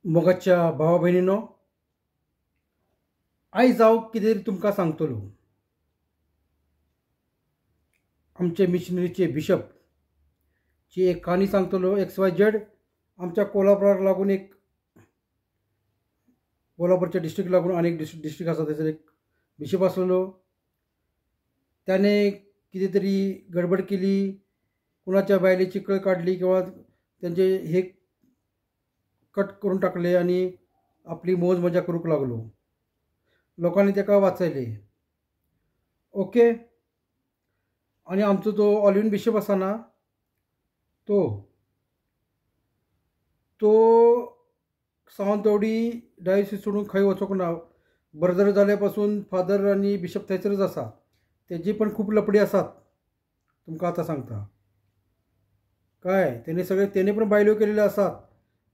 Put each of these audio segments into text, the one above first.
मोगाच्या भावा बहिणींनो, आई जाऊ कितें तुमकां सांगतलो. आमचे मिशनरीचे बिशप ची एक कहाणी सांगतलो. XYZ आमच्या कोल्हापुराक लागून एक कोल्हापूरच्या डिस्ट्रिक्ट लागून अनेक डिस्ट्रिक्ट आसा थंयसर एक बिशप आसलेलो. त्याने कितें तरी गडबड केली, कुणाच्या बायलेची कळ काढली किंवा त्यांचे हे कट करून टाकले आणि आपली मौज मजा करूंक लागलो. लोकांनी ताका वाचयले. ओके. आणि आमचो जो ऑलिव्हन बिशप आसा ना, तो सावंतवाडी डायोसीस सोडून खंय वचोंक ना. बर्दर जाल्या पासून फादर आनी बिशप थंयसरच आसा. तेजी पण खूब लपडी आसात, तुमकां आतां सांगता काय. तेणे पण बायल्यो केलेल्यो आसात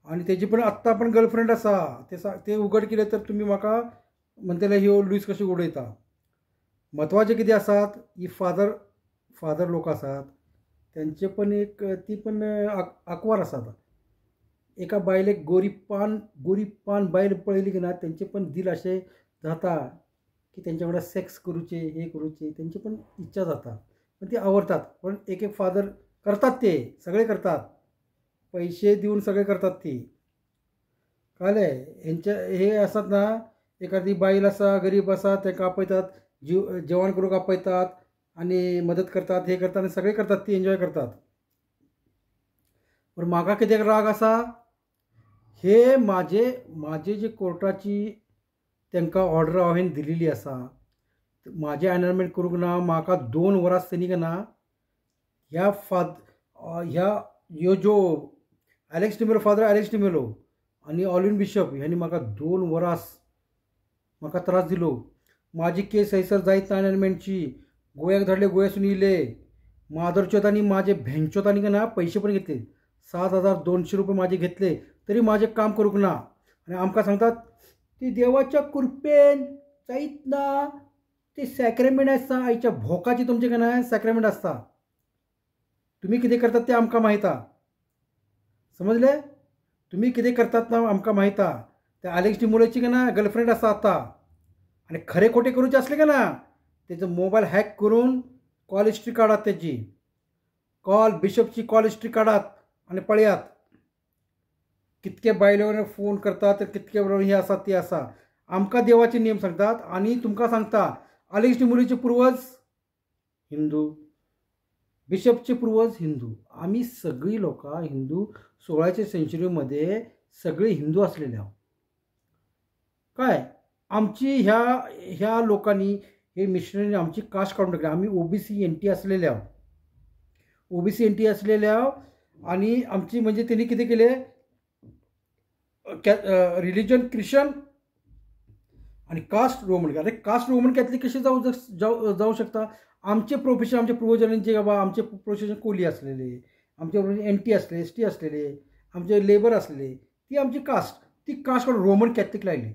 आणि तेजी पण आत्ता पण गर्लफ्रेंड आसा. ते उघड केले तर तुम्ही म्हाका म्हणटले ह्यो लुईस कशी उडयता. म्हत्वाचें कितें आसात, ही फादर लोक आसात त्यांचे पण ती पण आंकवार आसात. एका बायलेक गोरीपान बायल पळयली की ना, तेंचे पण दिल अशें जाता की तेंच्या वांगडा सेक्स करूचे, हे करूचे, तेंची पण इच्छा जाता. पण ती आवडतात. पण एक फादर करतात, ते सगळे करतात, पैसे देऊन सगळे करतात. ती कळ्ळें. हे आसात ना, एखादी बायल आसा, गरीब आसा, ताका आपयतात, जेवण करूंक आपयतात आणि मदत करतात, हे करतात आणि सगळे करतात, ती एन्जॉय करतात. पण म्हाका कितें राग आसा, हे माझे जे कोर्टाची तांकां ऑर्डर हांवें दिलेली आसा, माझे एनरोलमेंट करूंक ना. म्हाका 2 वरां आसतनी का ना, ह्यो जो फादर एलेक्स डिमेलो आणि ऑलिव्हन बिशप ह्यांनी म्हाका 2 वरां म्हाका त्रास दिलो. माझी केस हयसर जायत ना एनरोलमेंटची. गोंयाक धाडले, गोंयासून येयले. माधवचोदांनी माझे भेंचोदांनी का ना पैसे पण घेतले. 7,200 रुपये माझे घेतले, तरी माझे काम करूंक ना. आणि आमकां सांगतात ती देवाच्या कृपेन जायत ना, ते सॅक्रेमेंट आसता. आईच्या भोकाची तुमचे का ना सॅक्रेमेंट आसता. तुम्ही कितें करतात ते आमकां माहीत आहा. समजले. तुम्ही कितें करतात ना आमकां माहीत आहा. त्या एलेक्स डिमेलोची का ना गर्लफ्रेंड आसा आतां. आणि खरे खोटे करूचे असले का ना, त्याचं मोबाईल हॅक करून कॉल हिस्ट्री काढात, त्याची बिशपची कॉल हिस्ट्री काढात आणि पळयात कितके बायलेवर फोन करतात, कितके बरोबर हे आसा ते आसा. आमकां देवाचे नियम सांगतात आणि तुमकां सांगता, एलेक्स डिमेलोचे पूर्वज हिंदू, बिशपचे पूर्वज हिंदू. आम्ही सगळी लोकां हिंदू 16व्या सेंचुरीमध्ये सगळे हिंदू असलेले आहोत. काय आमची ह्या लोकांनी, हे मिशनरीने आमची कास्ट काढून टाकली. आम्ही OBC NT असलेले आहोत. OBC NT असलेले आहोत. आणि आमची म्हणजे त्यांनी किती केले, रिलिजन ख्रिश्चन आणि कास्ट रोमन. अरे कास्ट रोमन कॅथलिक कसे जाऊ शकता. आमचे प्रोफेशन, आमच्या पूर्वजांचे बाबा, आमचे प्रोफेशन कोली असलेले, आमच्या NT असलेले, ST असलेले, आमचे लेबर असलेले, ती आमची कास्ट. ती कास्ट काढून रोमन कॅथलिक लायली.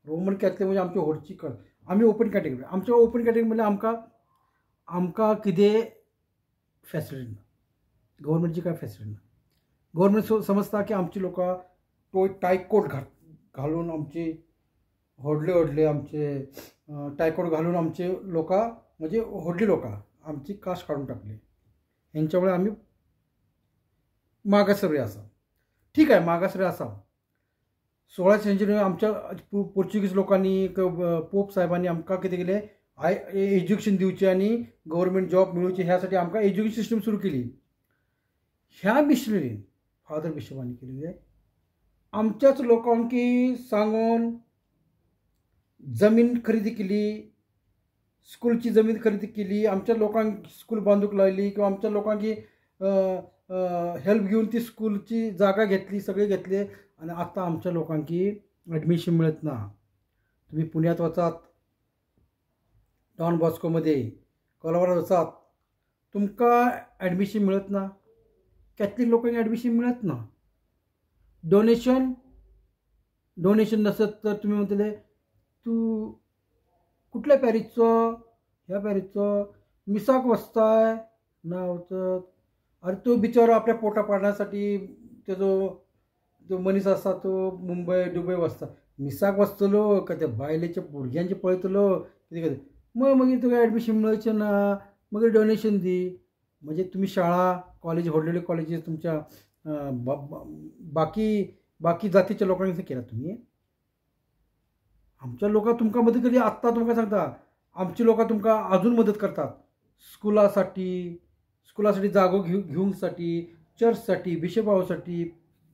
रोमन कॅथलिक म्हणजे आमची होडची कळ. आम्ही ओपन कॅटेगरी. आमच्या ओपन कॅटेगरीमध्ये आमकां कितें फॅसिलिटी ना. गव्हर्नमेंटची काय फॅसिलिटी ना. गव्हर्नमेंट समजता की आमची लोकां तो टायकोट घालून, आमचे व्हडले आमचे टायकोट घालून आमचे लोकां, म्हणजे व्हडली लोकां आमची कास्ट काढून टाकली. हेंच्यामुळे आम्ही मागासवर्य आसा. ठीक आहे, मागासवर्य आसा. 16व्या सेंचुरीन आमच्या पोर्चुगीज लोकांनी, पोप साहेबांनी आमकां कितें केलें, एज्युकेशन दिवचें आणि गव्हर्नमेंट जॉब मिळवचे, ह्यासाठी आमकां एज्युकेशन सिस्टम सुरू केली. ह्या मिशनरीन फादर बिशपांनी केलेले आमच्याच लोकांकी सांगून जमीन खरेदी केली, स्कूलची जमीन खरेदी केली, आमच्या लोकांक स्कूल बांदूक लायली, किंवा आमच्या लोकांकी हेल्प घेऊन ती स्कूलची जागा घेतली, सगळे घेतले. आणि आत्ता आमच्या लोकांकी ॲडमिशन मिळत ना. तुम्ही पुण्यात वचात, डॉन बॉस्कोमध्ये, कोल्हापुरात वचात, तुमकां ॲडमिशन मिळत ना. कॅथलिक लोकांनी ॲडमिशन मिळत ना. डोनेशन नसत तर तुम्ही म्हणतले तू कुठल्या पॅरिसचो, ह्या पॅरिसचो, मिसाक वचताय ना वचत. अरे तो बिचारो आपल्या पोटा पाडण्यासाठी त्याचो तो मनीस आसा तो मुंबय दुबय वचता, मिसाक वचतलो काय त्या बायलेच्या भुरग्यांचे पळयतलो कितें कितें, मागीर तुका एडमिशन मेळचें ना, मागीर डोनेशन दी. म्हणजे तुम्ही शाळा कॉलेज व्हडले व्हडले कॉलेजीस तुमच्या बाकी जातीच्या लोकांनी केला तुम्ही. आमच्या लोकां तुमकां मदत कधी आत्ता तुमकां सांगता, आमची लोकां तुमकां अजून मदत करतात स्कुलासाठी जागो घेवंकसाठी, चर्चसाठी, बिशप हाऊससाठी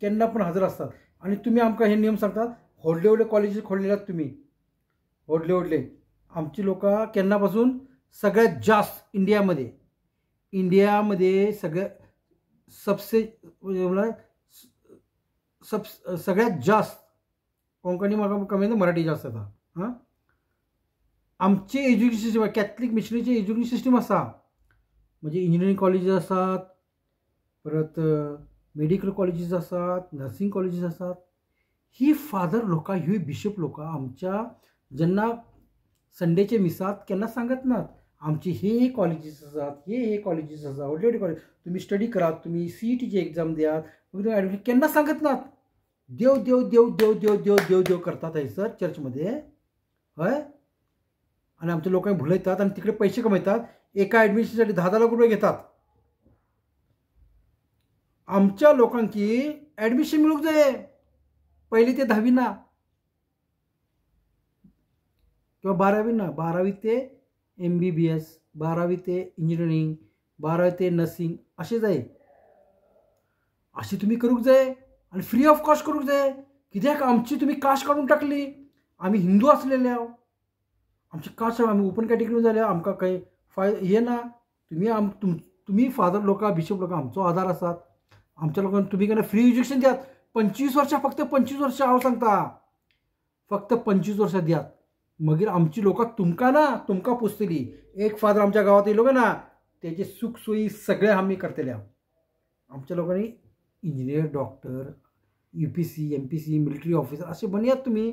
केन्ना पण हजर असतात. आणि तुम्ही आमकां हे नियम सांगतात. व्हडले व्हडले कॉलेजीस खोडलेल्यात तुम्ही, व्हडले आमची लोकां केन्नापासून सगळ्यात जास्त इंडियामध्ये सगळ्यात जास्त कोंकणी म्हाका कमी मराठी जास्त येता. हां, आमची एज्युकेशन सिस्टम कॅथलीक मिशनरीची एज्युकेशन सिस्टम आसा. म्हणजे इंजिनियरींग कॉलेजीस आसात, परत मेडिकल कॉलेजीस आसात, नर्सिंग कॉलेजीस आसात. ही फादर लोकां, ही बिशप लोकां आमच्या जेन्ना संडेचे मिसात केन्ना सांगत नात आमची हे कॉलेजीस आसात, हे कॉलेजीस आसात, व्हडले व्हडले कॉलेज, तुम्ही स्टडी करात, तुम्ही CETची एक्झाम दियात, मग तुम्ही ॲडमिशन केन्ना सांगत नात. देव देव देव देव देव देव देव देव करतात हयसर चर्चमध्ये. हय, आणि आमच्या लोकांनी भुलयतात आणि तिकडे पैसे कमयतात. एका ॲडमिशनसाठी 10 लाख रुपये घेतात. आमच्या लोकांकी ॲडमिशन मिळूक जाय, 1ली ते 10वी ना किंवा 12वी ना, 12वी ते MBBS, 12वी ते इंजिनियरिंग, 12वी ते नर्सिंग असे जाय. अशी तुम्ही करूक जाय आणि फ्री ऑफ कॉस्ट करूक जाय. कित्याक आमची तुम्ही कास्ट काढून टाकली. आम्ही हिंदू असलेले आहो, आमची कास्ट आम्ही ओपन कॅटेगरी जाले, आमकां काही हे ना. तुम्ही फादर लोकां, बिशप लोकां आमचो आधार आसात. आमच्या लोकांना तुम्ही केन्ना फ्री एज्युकेशन दियात. 25 वर्सां, फक्त 25 वर्सां हांव सांगता, फक्त 25 वर्सां दियात. मागीर आमची लोकां तुमकां पुजतली. एक फादर आमच्या गावात येयलो काय ना, तेजे सुख सोयी सगळे आमी करतले. आमच्या लोकांनी engineer, doctor, UPC, MPC, military officer असे बनयात. तुम्ही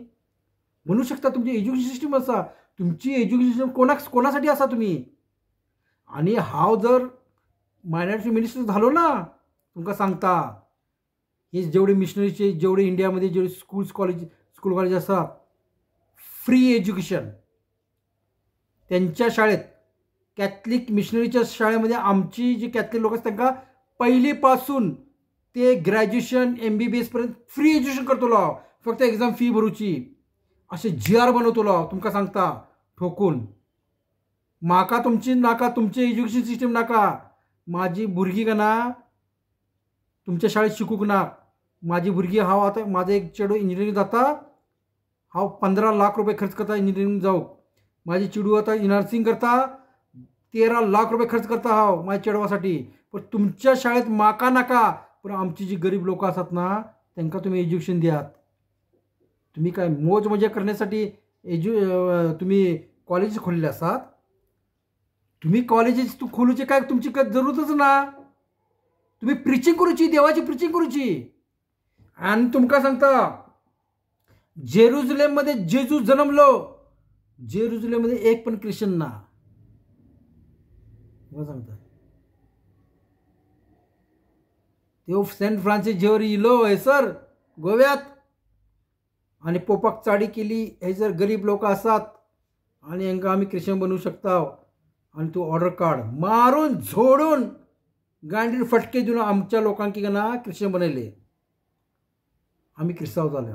बनू शकता. तुमची एज्युकेशन सिस्टम आसा. तुमची एज्युकेशन सिस्टम कोणासाठी आसा तुम्ही. आणि हांव जर मायनॉरिटी मिनिस्टर झालो ना, तुमकां सांगता, हे जेवढे मिशनरीचे जेवढे इंडियामध्ये जेवढे स्कूल कॉलेज आसात, फ्री एज्युकेशन त्यांच्या शाळेत, कॅथलिक मिशनरीच्या शाळेमध्ये आमची जी कॅथलिक लोक असतात त्यांना पहिलीपासून ते ग्रॅज्युएशन MBBS पर्यंत फ्री एज्युकेशन करतलो हांव. फक्त एक्झाम फी भरूची. असे GR बनवतलो हांव. तुमकां सांगता ठोकून, म्हाका तुमची नाका, तुमचे एज्युकेशन सिस्टम नाका. माझी भुरगीं का ना तुमच्या शाळेत शिकूक ना. माझी भुरगीं, हांव आतां माझो एक चेडूं इंजिनियरींग जाता, हांव 15 लाख रुपये खर्च करता इंजिनियरींग जावंक. माझी चेडूं आतां नर्सिंग करता, 13 लाख रुपये खर्च करता हांव माझ्या चेडवासाठी. पण तुमच्या शाळेत म्हाका नाका. पण आमची जी गरीब लोक असतात ना, त्यांना तुम्ही एज्युकेशन दियात. तुम्ही काय मोज मजा करण्यासाठी तुम्ही कॉलेज खोलले आसात. तुम्ही कॉलेजेस खोलूचे काय तुमची काय जरूरतच ना. तुम्ही प्रिचिंग करूची, देवाची प्रिचिंग करूची. आणि तुमकां सांगता, जेरुझलेममध्ये जेजू जन्मलो, जेरुझलेममध्ये एक पण ख्रिश्चन ना. सांगता तो सेंट फ्रान्सिस झेवर इलो हयसर गोव्यात, आणि पोपाक चाडी केली. हयसर गरीब लोक आसात आणि हांकां आमी ख्रिश्चन बनवू शकता. आणि तूं ऑर्डर काड, मारून झोडून गांडीर फटके दिवन आमच्या लोकांक ना ख्रिश्चन बनयले. आमी क्रिस्तांव जाले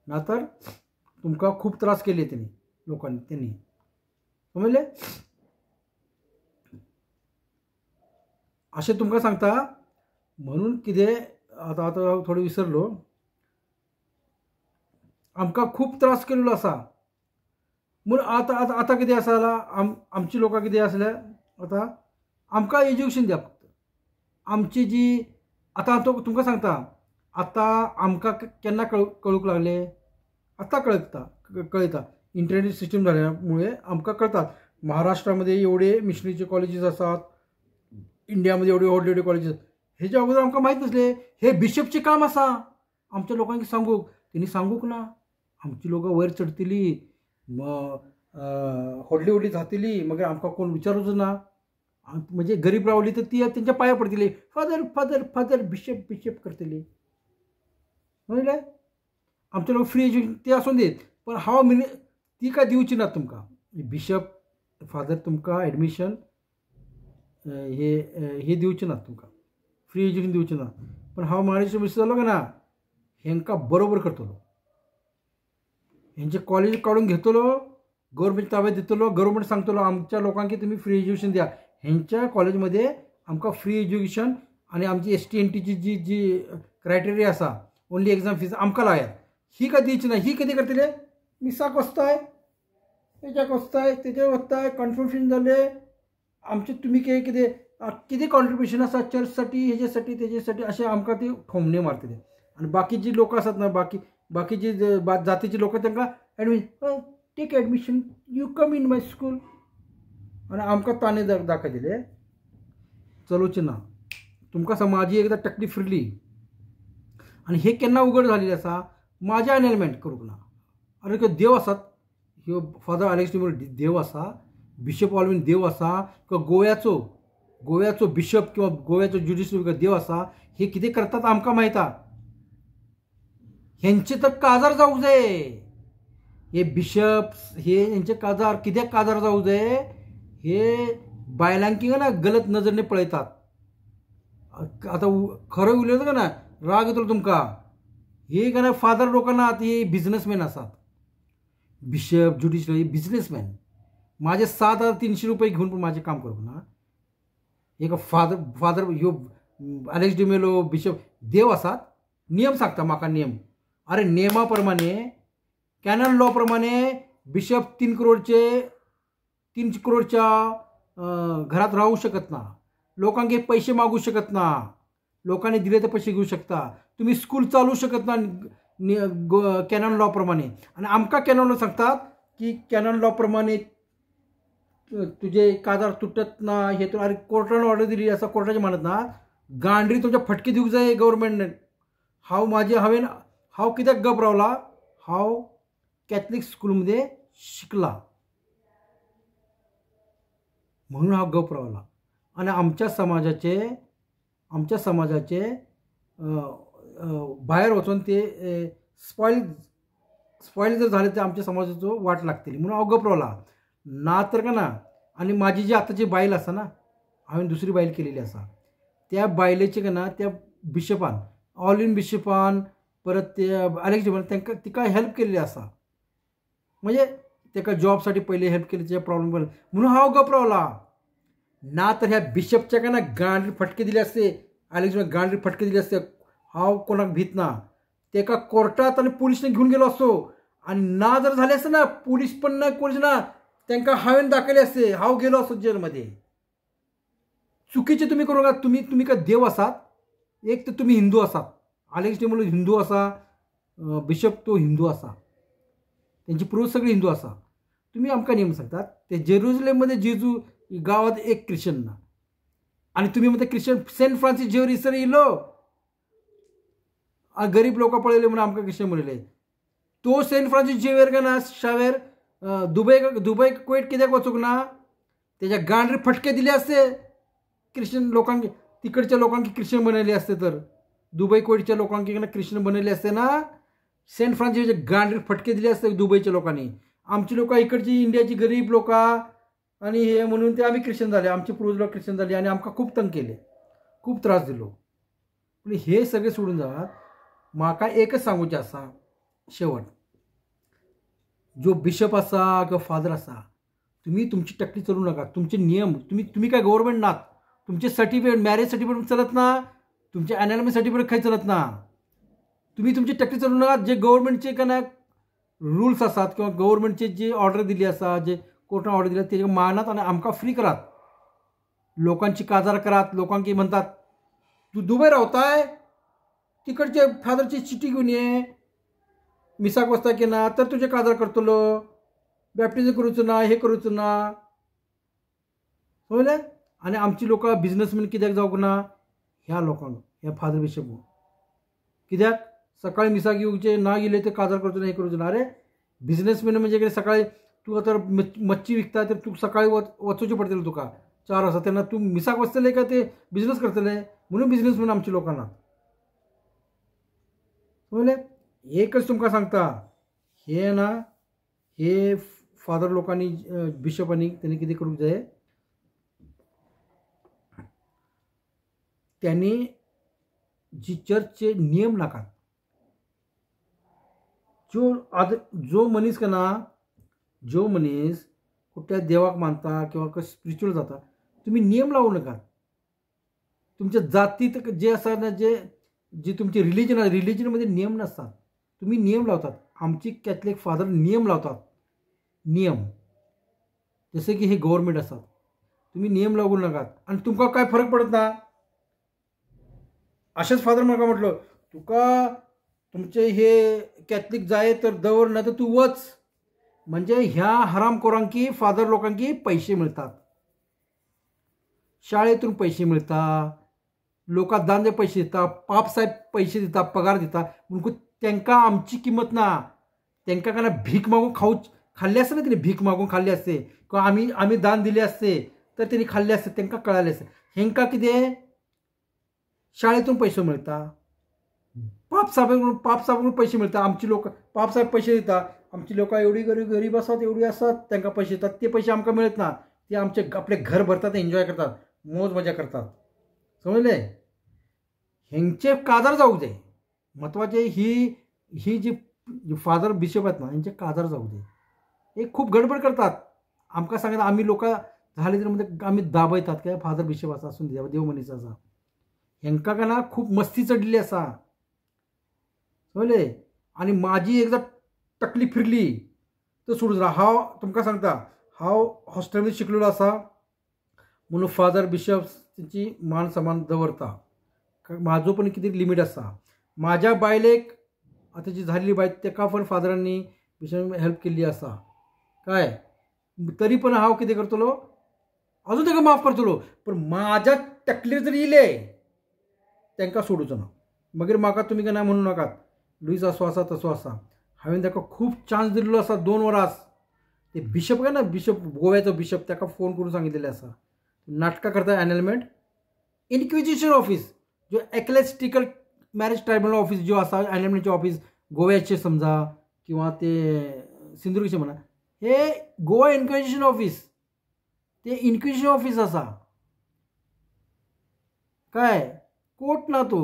ना, तर तुमकां खूब त्रास केले त्यांनी समजले. अशें तुमकां सांगता. म्हणून कितें आतां थोडे विसरलो. आमकां खूब त्रास केल्लो आसा. म्हणून आतां कितें आसा जाल्यार आमची लोकां कितें आसलें, आतां आमकां एज्युकेशन दिया. फक्त आमची जी आतां तुमकां सांगता, आतां आमकां केन्ना कळूंक लागले, आतां कळटा. इंटरनेट सिस्टम जाल्यामुळे आमकां कळतात. महाराष्ट्रामध्ये एवढे मिशनरीचे कॉलेजीस आसात, इंडियामध्ये एवढे व्हडले व्हडले कॉलेजीस. हेच्या अगोदर आमकां माहीत नासले. हे बिशपचें काम आसा आमच्या लोकांक सांगूक. तेणी सांगूक ना. आमची लोकां वयर चडटली, व्हडली जातली, मागीर आमकां कोण विचारूच ना. म्हणजे गरीब रावली तर ती तेंच्या पांयां पडटली, father father father bishop bishop करतली. म्हणले आमचे लोक फ्री एज्युकेशन ते असून देत, पण हांव ती काय दिवची नात तुमकां. बिशप फादर तुमकां एडमिशन हे दिवचे नात तुमकां, फ्री एज्युकेशन दिवचे ना. पण हांव महाराष्ट्र मिनिस्टर जालो काय ना, हेंकां बरोबर करतलो. हेंचे कॉलेज काडून घेतलो, गव्हर्मेंट ताब्यात दितलो, गव्हर्मेंट सांगतलो आमच्या लोकांक की तुम्ही फ्री एज्युकेशन द्या. हेंच्या कॉलेजमध्ये आमकां फ्री एज्युकेशन आणि आमची ST NTची जी क्रायटेरिया आसा, ओन्ली एग्जाम फीज आमकां लायात. ही काय दिवची ना. ही कितें करतले, मिसाक वचताय, हेज्याक वचताय, तेजे वचताय, कन्फर्मेशन जाले आमचे तुमी कितें कॉन्ट्रिब्युशन आसा चर्चसाठी, हेजेसाठी तेजेसाठी अशें आमकां ती ठोमणे मारतले. आनी बाकी जी लोक आसात ना, बाकी जी जातीची लोक तांकां admission take admission, you come in my school. आनी आमकां ताणे दाखयतले. चलोवचें ना. तुमकां समाजी एकदां तकली फिरली आनी हे केन्ना उघड जालेलें आसा, म्हाजें एनरोलमेंट करूंक ना. अरे देव आसात, ह्यो फादर अलेक्स डिमेलो देव आसा, बिशप ऑल्विन देव आसा, किंवा गोव्याचो बिशप किंवा गोव्याचो ज्युडिशियल देव आसा. हे कितें करतात आमकां माहिता. हेंचे तर काजार जावंक जाय. हे बिशप्स हेंचे काजार कित्याक काजार जावंक जाय, हे बायलांकी ना गलत नजरेने पळयतात. आतां खरं उलयता ना, राग येतलो तुमकां. हे काय फादर लोकां नात, हे बिझनेसमॅन आसात. बिशप ज्युडिशियल हे बिझनेसमॅन. माझे 7,300 रुपये घेऊन पण माझे काम करू ना. एक फादर ह्यो अलेक्स डिमेलो बिशप देव आसात. नियम सांगता म्हाका नियम. अरे नियमा प्रमाणे कॅनन लॉ प्रमाणे बिशप 3 करोडच्या घरात राहू शकत ना. लोकांचे पैसे मागू शकत ना. लोकांनी दिले ते पैसे घेऊ शकता. तुम्ही स्कूल चालू शकत ना कॅनन लॉ प्रमाणे. आणि आमकां कॅनन लॉ सांगतात की कॅनन लॉ प्रमाणे तुझे काजार तुटत ना. हे तर अरे कोर्टान ऑर्डर दिली असा कोर्टाचे म्हणत ना. गांडरी तुमच्या फटके दिवंक जाय गव्हर्मेंटान. हांव कित्याक गप रावला, हांव कॅथलीक स्कूलमध्ये शिकला म्हणून हांव गप रावला. आणि आमच्या समाजाचे भायर वचून ते स्पॉईल जर झाले तर आमच्या समाजाचो वाट लागतली म्हणून हांव गप रावला. ना तर का ना. आणि माझी जी आताची बायल आसा ना, हांवें दुसरी बायल केलेली आसा, त्या बायलेचे का ना त्या बिशपान ऑल्विन बिशपान परत ते अलेक्स डिमेलो तांकां तिका हेल्प केलेली आसा. म्हणजे ताका जॉबसाठी पयलीं हेल्प केली, तेजे प्रॉब्लेम म्हणून हांव गप रावला. ना तर ह्या बिशपच्या का ना गांडरी फटके दिले असते, अलेक्स गांडरी फटके दिले असते, हांव कोणाक भीत ना. ताका कोर्टात आणि पुलिसने घेऊन गेलो असतो. आणि ना जर झाले असते ना, पुलीस पण ना कोणीच ना, तांकां हांवें दाखयले असते, हांव गेलो असतो जेलमध्ये. चुकीचे तुम्ही करू नका. तुम्ही काय देव आसात. एक तर तुम्ही हिंदू आसात. अलेक्स डिमेलो हिंदू आसा, बिशप तो हिंदू आसा, त्यांची पूर्वज सगळी हिंदू आसा. तुम्ही आमकां नियम सांगतात. ते जेरुसलेममध्ये जेजू गावात एक ख्रिश्चन ना. आणि तुम्ही म्हणता ख्रिश्चन सेंट फ्रांसीस झेवियर इसर येयलो, गरीब लोक पळयले म्हणून आमकां ख्रिश्चन म्हणले. तो सेंट फ्रांसीस झेवियर काय ना शावेर दुबय कुवेट कित्याक वचूंक ना. त्याच्या गांडरे फटके दिले असते ख्रिश्चन लोकांक, तिकडच्या लोकांक ख्रिश्चन बनयले असते. तर दुबई कुवेटच्या लोकांक ख्रिश्चन बनयले असते ना. सेंट फ्रांसीसचे गांडरे फटके दिले असते दुबईच्या लोकांनी. आमची लोक इकडची इंडियाची गरीब लोक आणि हे म्हणून ते आम्ही ख्रिश्चन झाले, आमचे पूर्वज लोक ख्रिश्चन झाले आणि आमकां खूप तंग केले, खूप त्रास दिलो. पण हे सगळे सोडून जात. म्हाका एकच सांगूचें आसा शेवट. जो बिशप आसा किंवा फादर आसा, तुम्ही तुमची टकली चलू नका. तुमचे नियम तुम्ही काय गव्हर्मेंट नात. तुमचे सर्टिफिकेट मॅरेज सर्टिफिकेट चलत ना, तुमचे एनरोलमेंट सर्टिफिकेट खंय चलत ना. तुम्ही तुमची टकली चलू नका. जे गव्हर्मेंटचे काय रूल्स आसात किंवा गव्हर्मेंटचे जी ऑर्डर दिली आसा, जे कोर्टान ऑर्डर दिल्या तेजे मानात आणि आमकां फ्री करात. लोकांची काजार करात. लोकांक म्हणतात तू दुबय रावताय, तिकडचे फादरची चिठी घेऊन ये, मिसाक वचता की ना तर तुझे काजार करतलो, बॅप्टिझम करूचो ना, हे करूचो ना. समजलें. आणि आमची लोक बिझनेसमॅन कित्याक जावंक ना, ह्या लोकांक, ह्या फादर बिशप कित्याक सकाळी मिसाक येवचे ना गेले ते काजार करचो ना, हे करूचो ना. अरे बिझनेसमॅन म्हणजे कितें, सकाळी तू आतां मच्छी विकता तर तू सकाळी वचूचें पडटलें तुका 4 वाजता. तेन्ना तू मिसाक वचतले काय ते बिझनेस करतले. म्हणून बिझनेसमॅन आमची लोकांना. समजले. एकच तुमका सांगता, हे ना हे फादर लोकांनी बिशपांनी त्यांनी किती करूंक जाय, त्यांनी जी चर्चचे नियम नाकात. जो मनीस का ना, जो मनीस कुठल्या देवाक मानता किंवा स्पिरिच्युअल जाता, तुम्ही नियम लावू नका. तुमच्या जातीत जे असतात ना, जे तुमचे रिलिजनमध्ये नियम नसतात, तुम्ही नियम लावतात. आमची कॅथलिक फादर नियम लावतात. नियम जसे की हे गव्हर्नमेंट असतात, तुम्ही नियम लागू नका. आणि तुमका काय फरक पडत ना. असेच फादर मला म्हटलं, तुका तुमचे हे कॅथलिक जाय तर दवर ना तर तू वच. म्हणजे ह्या हरामखोरांकी फादर लोकांकी पैसे मिळतात, शाळेतून पैसे मिळतात, लोकात दांदे पैसे देतात, पापसाहेब पैसे देतात, पगार देतात. म्हणून त्यांना आमची किंमत ना. त्यांना का ना भीक मागून खाल्ले असते ना, त्यांनी भीक मागून खाल्ले असते किंवा आम्ही दान दिले असते तर त्यांनी खाल्ले असते, त्यांना कळाले असते. हेंका किती शाळेतून पैसे मिळतात, पापसाहेबांकडून पैसे मिळतात. आमची लोक पापसाहेब पैसे देतात. आमची लोक एवढी गरीब असतात, एवढी असतात, त्यांना पैसे येतात. ते पैसे आमका मिळत ना. ते आपले घर भरतात, एन्जॉय करतात, मौज मजा करतात. समजले. ह्यांचे काजार जाऊ दे. महत्वाचे ही जी फादर बिशप आहेत ना, यांचे काजार जाऊ दे. हे खूप गडबड करतात. आमका सांगतात आम्ही लोक झाले तर मध्ये आम्ही दाबयतात काय फादर बिशप असा असून देवमनीचा असा. ह्यांका का ना खूप मस्ती चढलेली असा. समजले. आणि माझी एकदा टकली फिरली तर सोडून हांव तुमका सांगता, हांव हॉस्टेलमध्ये शिकलेलो असा म्हणून फादर बिशप त्यांची मान समान दवरता. माझो पण किती लिमिट असा. माझ्या बायलेक आता जी झालेली बाय तेका पण फादरांनी बिशप हेल्प केली असा काय. तरी पण हांव किती करतलो, अजून ताका माफ करतलो. पण माझ्या टकलीर जर येले त्यांना सोडूचो ना. मागीर म्हाका तुम्ही काय म्हणू नाकात लुईस असो असा तसो असा. हांवें ताका खूप चान्स दिल्लो असा 2 वरास. ते बिशप काय ना, बिशप गोव्याचो बिशप, ताका फोन करून सांगितलेले असा नाटकां करता एनॅलमेंट इन्क्विजिशन ऑफिस, जो एक्लेस्टिकल मॅरेज ट्रायब्युनल ऑफिस जो असा एनॅलमेंटचे ऑफिस गोव्याचे समजा किंवा ते सिंधुदुर्गचे म्हणा, हे गोवा इन्क्विजिशन ऑफिस, ते इन्क्विजिशन ऑफिस असा काय. कोर्ट ना तो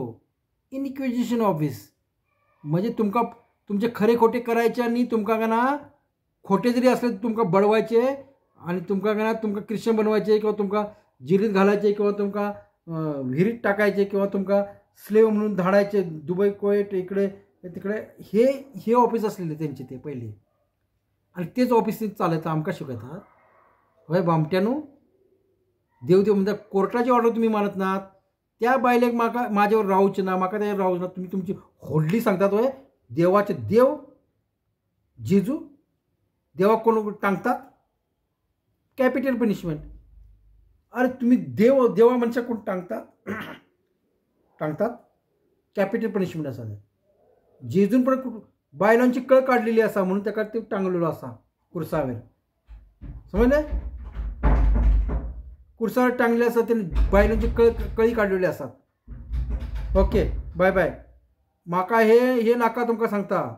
इन्क्विजिशन ऑफिस. म्हणजे तुमचे खरे खोटे करायचे आणि तुमका का ना खोटे जरी असले तुमका बडवायचे आणि तुमका का ना तुमका ख्रिश्चन बनवायचे किंवा तुमका जिरीत घालायचे किंवा तुमका विहिरीत टाकायचे किंवा तुमका स्लेव म्हणून धाडायचे दुबई कोयट इकडे तिकडे. हे ऑफिस असलेले त्यांचे ते पहिले. आणि तेच ऑफिस चालायचं आमका शिकवतात. होय बामट्यानो, देव म्हणजे कोर्टाची ऑर्डर तुम्ही मानत नात. त्या बायलेक म्हाका माझ्यावर राहूचे ना, म्हाका त्याच्यावर राहूच ना. तुम्ही तुमची होडली सांगतात होय. देवाचे देव जेजू देवाक कोण टांगतात, कॅपिटल पनिशमेंट. अरे तुम्ही देवा मनशाक कोण टांगतात कॅपिटल पनिशमेंट असा. जेजून पण बायलांची कळ काढलेली असा म्हणून त्याका ते टांगलेलो असा कुर्सावर. समजले. कुर्सावर टांगले असतात त्यांनी बायलांची कळी काढलेली असतात. Okay bye bye. म्हाका हे नाका तुमका सांगता.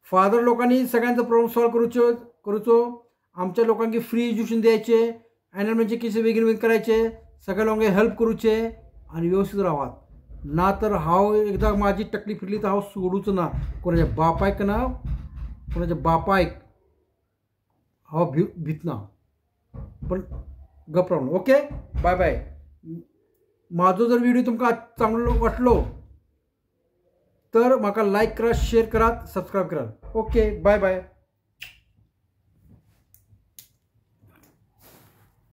फादर लोकांनी सगळ्यांचा प्रॉब्लेम सॉल्व करूचो. आमच्या लोकांनी फ्री एज्युकेशन द्यायचे, एनवायरमेंटचे केसेस वेगळे करायचे, सगळ्या लोकांना हेल्प करूचे आणि व्यवस्थित राहात. ना तर हांव एकदा माझी टकली फिरली तर हांव सोडूच ना. कोणाच्या बापायक हांव भितना. पण गप रावून. Okay bye bye. माझो जर व्हिडिओ तुमका चांगलो वाटलो तर म्हाका लाईक करा, शेअर करा, सबस्क्राईब करा. Okay bye bye.